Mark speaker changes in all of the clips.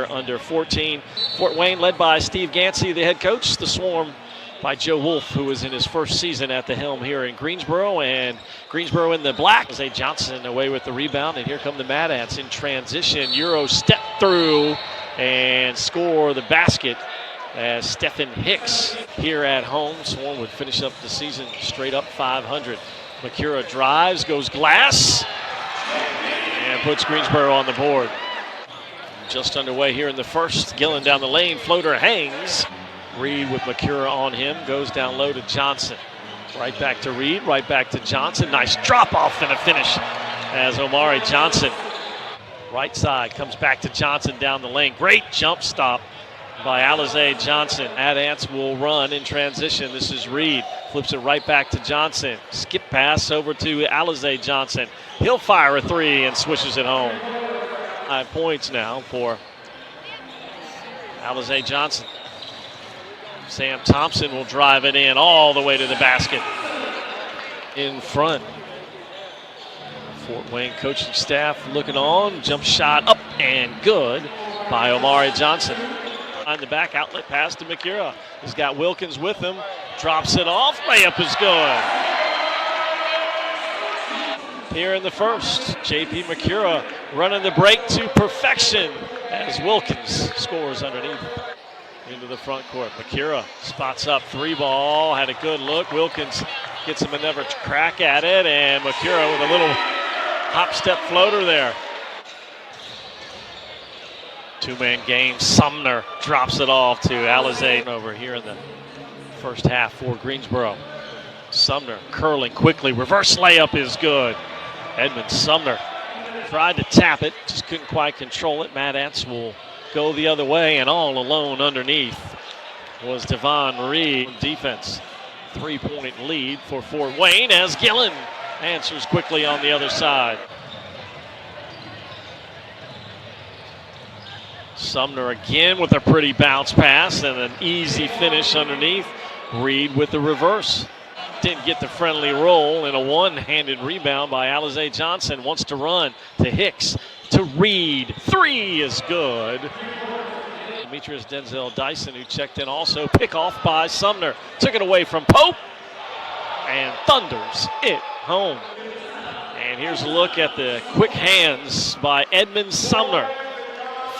Speaker 1: here under 14. Fort Wayne led by Steve Gansey, the head coach. The Swarm by Joe Wolf, who was in his first season at the helm here in Greensboro. And Greensboro in the black. Jose Johnson away with the rebound. And here come the Mad Ants in transition. Euro step through and score the basket as Stephen Hicks here at home. Swarm would finish up the season straight up 500. Makura drives, goes glass, and puts Greensboro on the board. Just underway here in the first. Gillen down the lane, floater hangs. Reed with Makura on him, goes down low to Johnson. Right back to Reed, right back to Johnson. Nice drop off and a finish as Omari Johnson. Right side, comes back to Johnson down the lane. Great jump stop by Alize Johnson. Mad Ants will run in transition. This is Reed, flips it right back to Johnson. Skip pass over to Alize Johnson. He'll fire a three and swishes it home. 5 points now for Alize Johnson. Sam Thompson will drive it in all the way to the basket. In front. Fort Wayne coaching staff looking on. Jump shot up and good by Omari Johnson. On the back, outlet pass to Makura. He's got Wilkins with him. Drops it off. Layup is good. Here in the first, J.P. Makura running the break to perfection as Wilkins scores underneath. Into the front court. Makura spots up, three ball, had a good look. Wilkins gets him another crack at it, and Makura with a little hop step floater there. Two-man game. Sumner drops it off to Alize over here in the first half for Greensboro. Sumner curling quickly. Reverse layup is good. Edmund Sumner tried to tap it, just couldn't quite control it. Mad Ants will go the other way, and all alone underneath was Devon Reed. Defense, 3-point lead for Fort Wayne as Gillen answers quickly on the other side. Sumner again with a pretty bounce pass and an easy finish underneath. Reed with the reverse. Didn't get the friendly roll, and a one-handed rebound by Alize Johnson. Wants to run to Hicks. To Reed, three is good. Demetrius Denzel Dyson, who checked in also. Pick off by Sumner. Took it away from Pope and thunders it home. And here's a look at the quick hands by Edmund Sumner.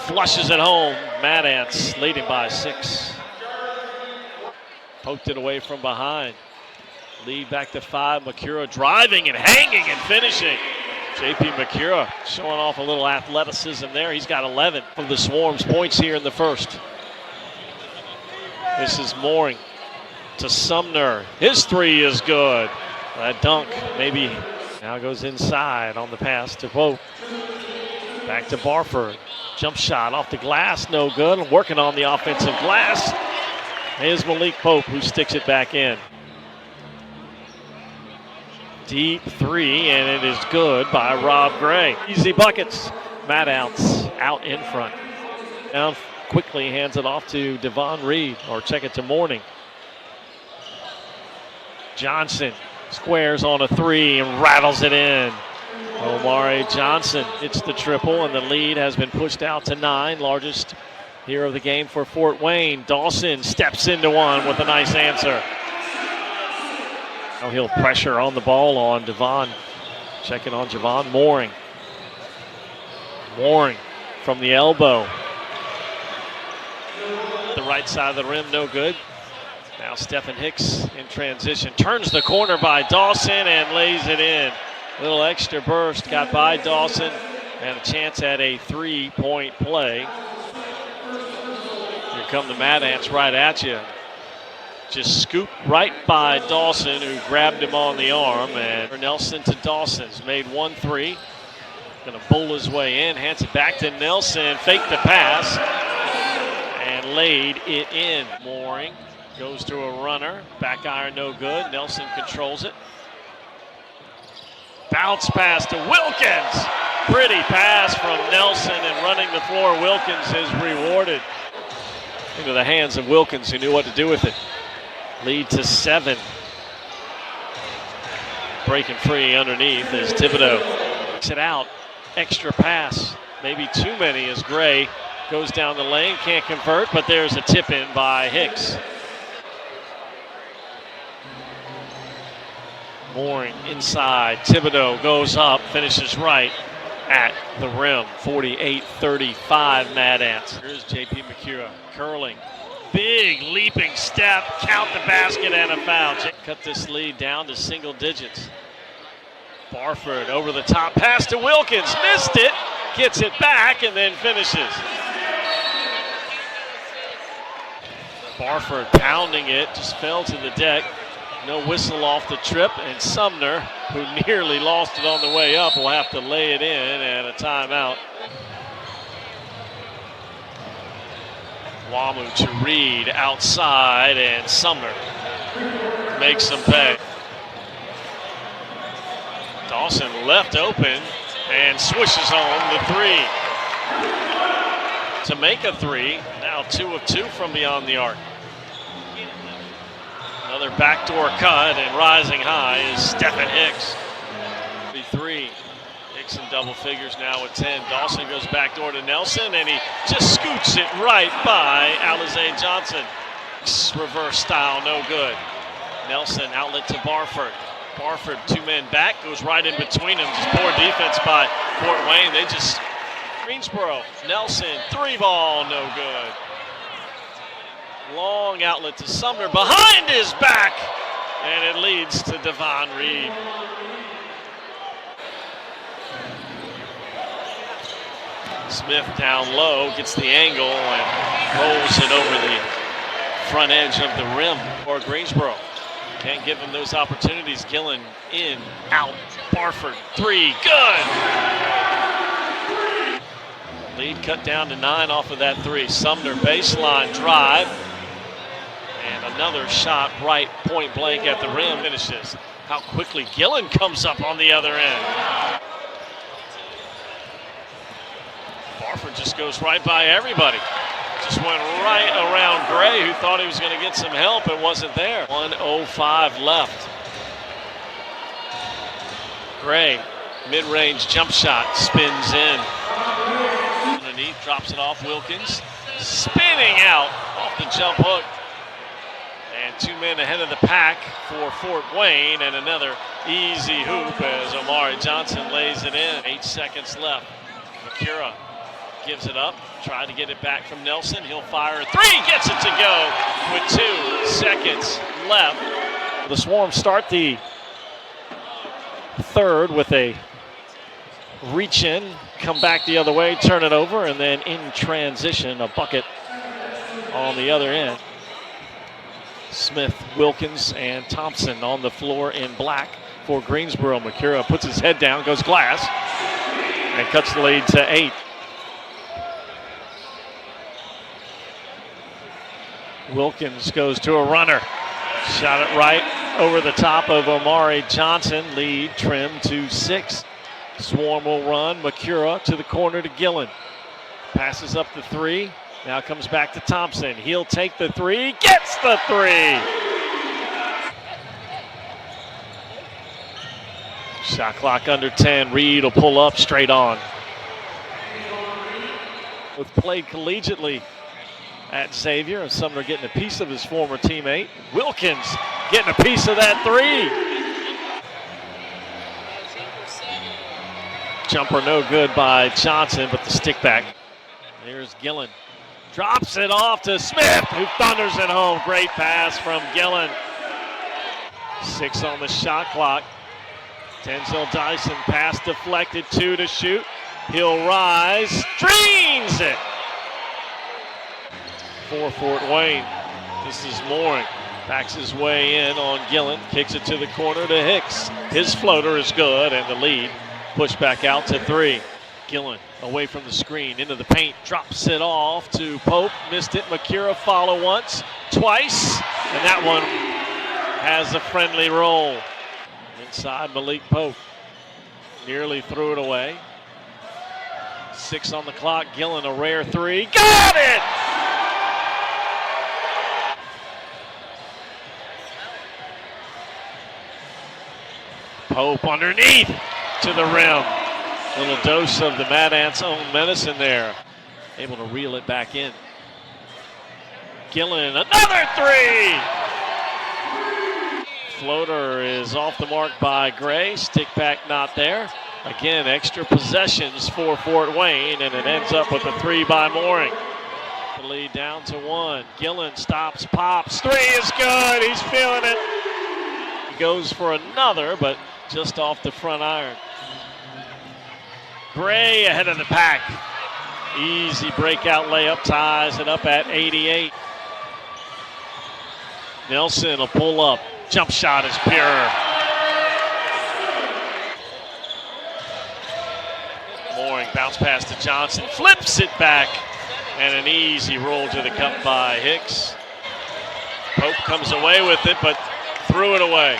Speaker 1: Flushes it home. Mad Ants leading by 6. Poked it away from behind. Lead back to 5. Makura driving and hanging and finishing. J.P. Makura showing off a little athleticism there. He's got 11 of the Swarm's points here in the first. This is Mooring to Sumner. His three is good. That dunk maybe now goes inside on the pass to Pope. Back to Barford. Jump shot off the glass, no good. Working on the offensive glass is Malik Pope, who sticks it back in. Deep three, and it is good by Rob Gray. Easy buckets. Mad Ants out in front. Down quickly, hands it off to Devon Reed, or check it to Morning. Johnson squares on a three and rattles it in. Omari Johnson hits the triple, and the lead has been pushed out to 9. Largest here of the game for Fort Wayne. Dawson steps into one with a nice answer. Now he'll pressure on the ball on Devon. Checking on Javon Mooring. Mooring from the elbow. The right side of the rim, no good. Now Stephen Hicks in transition. Turns the corner by Dawson and lays it in. Little extra burst got by Dawson and a chance at a 3-point play. Here come the Mad Ants right at you. Just scooped right by Dawson, who grabbed him on the arm. And Nelson to Dawson's made 1-3. Gonna bowl his way in, hands it back to Nelson, faked the pass, and laid it in. Mooring goes to a runner, back iron no good. Nelson controls it. Bounce pass to Wilkins. Pretty pass from Nelson, and running the floor, Wilkins is rewarded. Into the hands of Wilkins, who knew what to do with it. Lead to 7. Breaking free underneath as Thibodeau takes it out. Extra pass, maybe too many as Gray Goes down the lane, can't convert, but there's a tip in by Hicks. Mooring inside, Thibodeau goes up, finishes right at the rim. 48-35 Mad Ants. Here's JP McCura curling. Big leaping step, count the basket and a foul. Cut this lead down to single digits. Barford over the top, pass to Wilkins, missed it, gets it back and then finishes. Barford pounding it, just fell to the deck. No whistle off the trip, and Sumner, who nearly lost it on the way up, will have to lay it in and a timeout. Wamu to Reed outside, and Sumner makes them pay. Dawson left open and swishes home the three. To make a three, now 2 of 2 from beyond the arc. Another backdoor cut, and rising high is Stephen Hicks. 3. Hicks in double figures now with 10. Dawson goes backdoor to Nelson, and he just scoots it right by Alize Johnson. Reverse style, no good. Nelson outlet to Barford. Barford, 2 men back, goes right in between them. Just poor defense by Fort Wayne. They just, Greensboro, Nelson, 3 ball, no good. Long outlet to Sumner, behind his back, and it leads to Devon Reed. Smith down low, gets the angle, and rolls it over the front edge of the rim for Greensboro. Can't give him those opportunities. Gillen in, out, Barford, 3, good! Lead cut down to 9 off of that 3. Sumner baseline drive. And another shot right point blank at the rim finishes. How quickly Gillen comes up on the other end. Barford just goes right by everybody. Just went right around Gray, who thought he was going to get some help and wasn't there. 1:05 left. Gray, mid-range jump shot, spins in. Underneath, drops it off Wilkins. Spinning out off the jump hook. And 2 men ahead of the pack for Fort Wayne, and another easy hoop as Omari Johnson lays it in. 8 seconds left. McCura gives it up, tried to get it back from Nelson. He'll fire a 3, gets it to go with 2 seconds left. The Swarm start the third with a reach in, come back the other way, turn it over, and then in transition, a bucket on the other end. Smith, Wilkins, and Thompson on the floor in black for Greensboro. McCura puts his head down, goes glass, and cuts the lead to 8. Wilkins goes to a runner. Shot it right over the top of Omari Johnson. Lead trimmed to 6. Swarm will run. McCura to the corner to Gillen. Passes up the 3. Now comes back to Thompson. He'll take the 3. Gets the 3! Shot clock under 10. Reed will pull up straight on. Both played collegiately at Xavier, and Sumner getting a piece of his former teammate. Wilkins getting a piece of that 3. Jumper no good by Johnson, but the stick back. Here's Gillen. Drops it off to Smith, who thunders it home. Great pass from Gillen. 6 on the shot clock. Denzel Dyson pass deflected, 2 to shoot. He'll rise, drains it. For Fort Wayne, this is Mooring. Backs his way in on Gillen, kicks it to the corner to Hicks. His floater is good, and the lead pushed back out to 3. Gillen away from the screen, into the paint, drops it off to Pope, missed it. McCura follow once, twice, and that one has a friendly roll. Inside Malik Pope, nearly threw it away. 6 on the clock, Gillen a rare 3, got it! Pope underneath to the rim. Little dose of the Mad Ants' own medicine there. able to reel it back in. Gillen, another three! Floater is off the mark by Gray. Stick back not there. Again, extra possessions for Fort Wayne, and it ends up with a three by Mooring. The lead down to one. Gillen stops, pops. Three is good. He's feeling it. He goes for another, but just off the front iron. Gray ahead of the pack. Easy breakout layup, ties it up at 88. Nelson will pull up. Jump shot is pure. Mooring bounce pass to Johnson, flips it back, and an easy roll to the cup by Hicks. Pope comes away with it, but threw it away.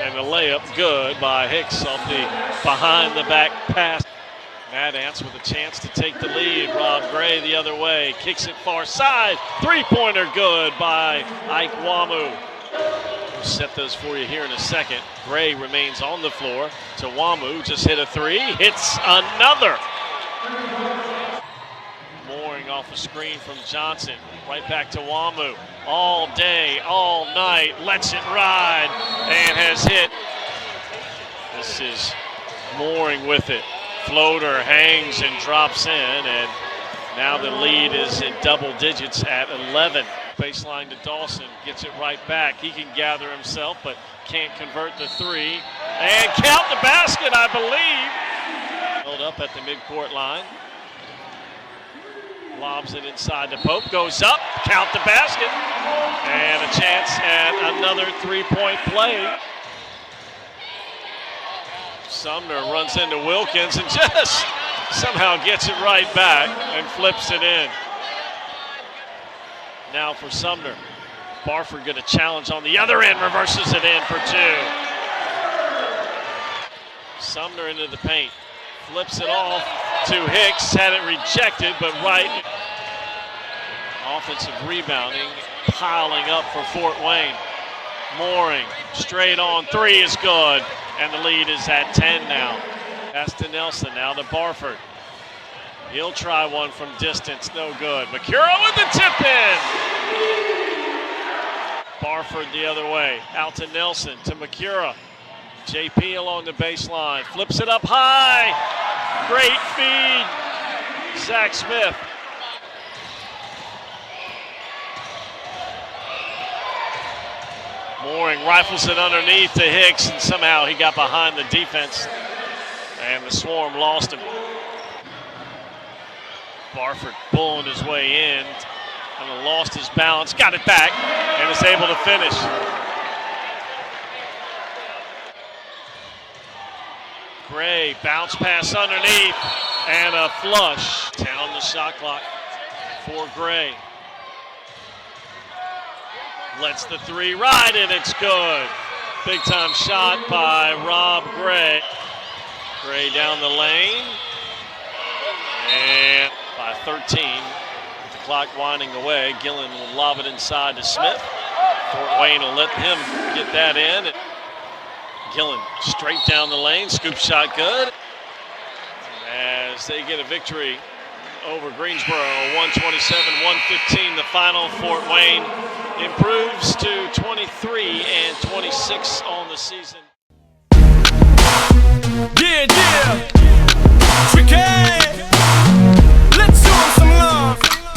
Speaker 1: And the layup good by Hicks off the behind the back pass. Mad Ants with a chance to take the lead. Rob Gray the other way, kicks it far side. Three-pointer good by Ike Wamu. We'll set those for you here in a second. Gray remains on the floor to Wamu, just hit a three, hits another. Mooring off a screen from Johnson, right back to Wamu. All day, all night, lets it ride, and has hit. This is Mooring with it. Floater hangs and drops in, and now the lead is in double digits at 11. Baseline to Dawson, gets it right back. He can gather himself, but can't convert the three. And count the basket, I believe. Held up at the midcourt line. Lobs it inside to Pope, goes up, count the basket. And a chance at another three-point play. Sumner runs into Wilkins and just somehow gets it right back and flips it in. Now for Sumner. Barford going to challenge on the other end, reverses it in for two. Sumner into the paint, flips it off to Hicks, had it rejected, but right. Offensive rebounding, piling up for Fort Wayne. Mooring, straight on three is good, and the lead is at 10 now. Pass to Nelson, now to Barford. He'll try one from distance, no good. Makura with the tip in. Barford the other way, out to Nelson, to Makura. JP along the baseline, flips it up high. Great feed, Zach Smith. Mooring rifles it underneath to Hicks, and somehow he got behind the defense, and the Swarm lost him. Barford pulling his way in, and lost his balance, got it back, and is able to finish. Gray, bounce pass underneath, and a flush. Down the shot clock for Gray. Lets the three ride, and it's good. Big time shot by Rob Gray. Gray down the lane, and by 13, with the clock winding away, Gillen will lob it inside to Smith. Fort Wayne will let him get that in. Gillen straight down the lane, scoop shot good. As they get a victory over Greensboro, 127-115 the final. Fort Wayne improves to 23-26 on the season.